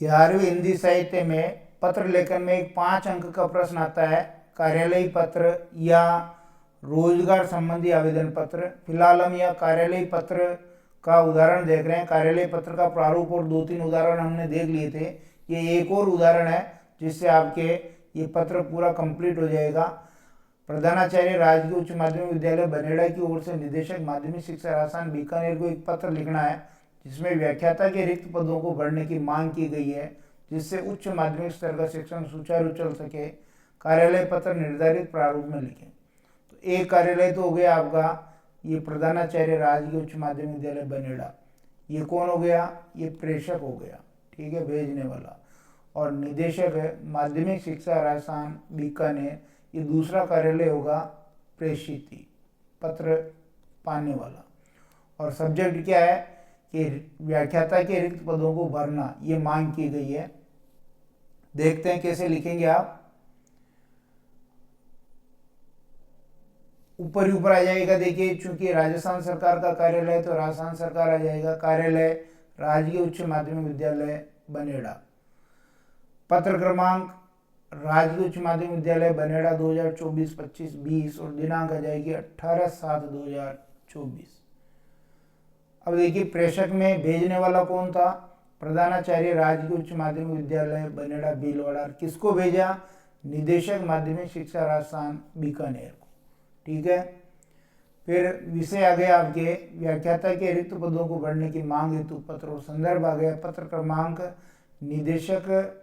11वीं हिंदी साहित्य में पत्र लेखन में एक 5 अंक का प्रश्न आता है, कार्यालयी पत्र या रोजगार संबंधी आवेदन पत्र। फिलहाल हम यह कार्यालयी पत्र का उदाहरण देख रहे हैं। कार्यालयी पत्र का प्रारूप और 2-3 उदाहरण हमने देख लिए थे। ये एक और उदाहरण है जिससे आपके ये पत्र पूरा कंप्लीट हो जाएगा। प्रधानाचार्य राजकीय उच्च माध्यमिक विद्यालय बनेड़ा की ओर से निदेशक माध्यमिक शिक्षा राजस्थान बीकानेर को एक पत्र लिखना है जिसमें व्याख्याता के रिक्त पदों को भरने की मांग की गई है, जिससे उच्च माध्यमिक स्तर का शिक्षण सुचारू चल सके। कार्यालय पत्र निर्धारित प्रारूप में लिखें। तो एक कार्यालय तो हो गया आपका ये प्रधानाचार्य राजकीय उच्च माध्यमिक विद्यालय बनेड़ा। ये कौन हो गया? ये प्रेषक हो गया, ठीक है, भेजने वाला। और निदेशक है माध्यमिक शिक्षा राजस्थान बीकानेर, ये दूसरा कार्यालय होगा प्रेषिती, पत्र पाने वाला। और सब्जेक्ट क्या है कि व्याख्याता के रिक्त पदों को भरना, ये मांग की गई है। देखते हैं कैसे लिखेंगे आप। ऊपर ही ऊपर आ जाएगा, देखिए चूंकि राजस्थान सरकार का कार्यालय है तो राजस्थान सरकार आ जाएगा। कार्यालय राजकीय उच्च माध्यमिक विद्यालय बनेड़ा, पत्र क्रमांक राजकीय उच्च माध्यमिक विद्यालय बनेड़ा 2024-25-20 और दिनांक आ जाएगी 18/7/2024। अब देखिए प्रेषक में भेजने वाला कौन था? प्रधानाचार्य राजकीय उच्च माध्यमिक विद्यालय बनेड़ा भीलवाड़ा। किसको भेजा? निदेशक माध्यमिक शिक्षा राजस्थान बीकानेर को, ठीक है। फिर विषय आ गया आपके व्याख्याता के रिक्त पदों को भरने की मांग हेतु पत्र और संदर्भ आ गया पत्र क्रमांक निदेशक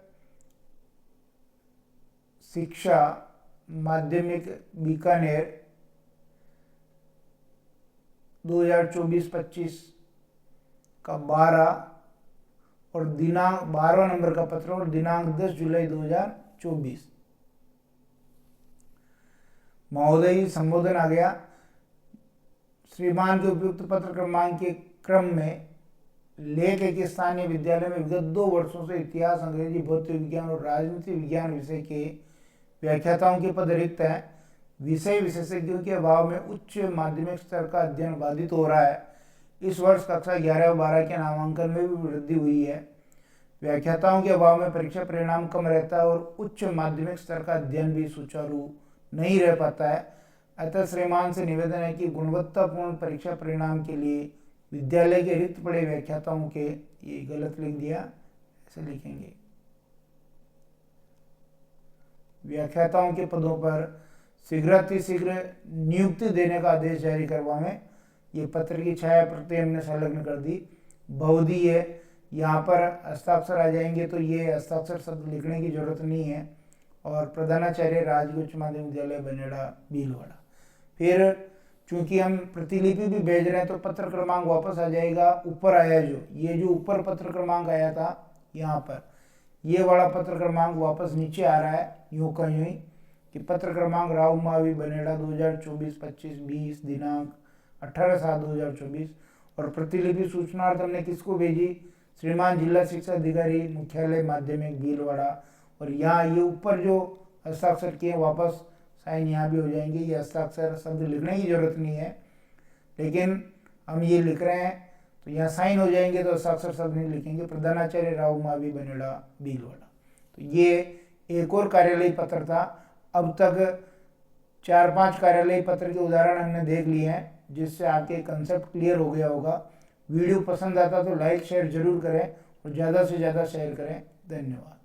शिक्षा माध्यमिक बीकानेर 2024-25 का 12 और दिनांक 12 नंबर का पत्र और दिनांक 10 जुलाई 2024। महोदय संबोधन आ गया। श्रीमान के उपयुक्त पत्र क्रमांक के क्रम में लेख एक स्थानीय विद्यालय में विगत 2 वर्षों से इतिहास, अंग्रेजी, भौतिक विज्ञान और राजनीति विज्ञान विषय के व्याख्याताओं के पद रिक्त हैं। विषय विशेषज्ञों के अभाव में उच्च माध्यमिक स्तर का अध्ययन बाधित हो रहा है। इस वर्ष कक्षा 11 और 12 के नामांकन में भी वृद्धि हुई है। व्याख्याताओं के अभाव में परीक्षा परिणाम कम रहता है और उच्च माध्यमिक स्तर का अध्ययन भी सुचारू नहीं रह पाता है। अतः श्रीमान से निवेदन है कि गुणवत्तापूर्ण परीक्षा परिणाम के लिए विद्यालय के रिक्त पड़े व्याख्याताओं के, ये गलत लिख दिया, ऐसे लिखेंगे, व्याख्याताओं के पदों पर शीघ्रातिशीघ्र नियुक्ति देने का आदेश जारी करवाएं। ये पत्र की छाया प्रति हमने संलग्न कर दी। बहुधी है, यहाँ पर हस्ताक्षर आ जाएंगे तो ये हस्ताक्षर शब्द लिखने की जरूरत नहीं है। और प्रधानाचार्य राजकीय उच्च माध्यमिक विद्यालय बनेड़ा भीलवाड़ा। फिर चूंकि हम प्रतिलिपि भी भेज रहे हैं तो पत्र क्रमांक वापस आ जाएगा। ऊपर आया ये जो ऊपर पत्र क्रमांक आया था यहाँ पर, ये वाला पत्र क्रमांक वापस नीचे आ रहा है यूं का यूं ही कि पत्र क्रमांक राव मावी बनेड़ा 2024-25-20 दिनांक 18/7/2024। और प्रतिलिपि सूचनार्थ हमने किसको भेजी? श्रीमान जिला शिक्षा अधिकारी मुख्यालय माध्यमिक भीलवाड़ा। और यहाँ ये ऊपर जो हस्ताक्षर किए वापस साइन यहाँ भी हो जाएंगे। ये हस्ताक्षर शब्द लिखने की जरूरत नहीं है, लेकिन हम ये लिख रहे हैं तो यहाँ साइन हो जाएंगे तो हस्ताक्षर शब्द नहीं लिखेंगे। प्रधानाचार्य राव मावी बनेड़ा भीलवाड़ा। तो ये एक और कार्यालयी पत्र था। अब तक 4-5 कार्यालयी पत्र के उदाहरण हमने देख लिए हैं, जिससे आपके कंसेप्ट क्लियर हो गया होगा। वीडियो पसंद आता तो लाइक शेयर जरूर करें और ज़्यादा से ज़्यादा शेयर करें। धन्यवाद।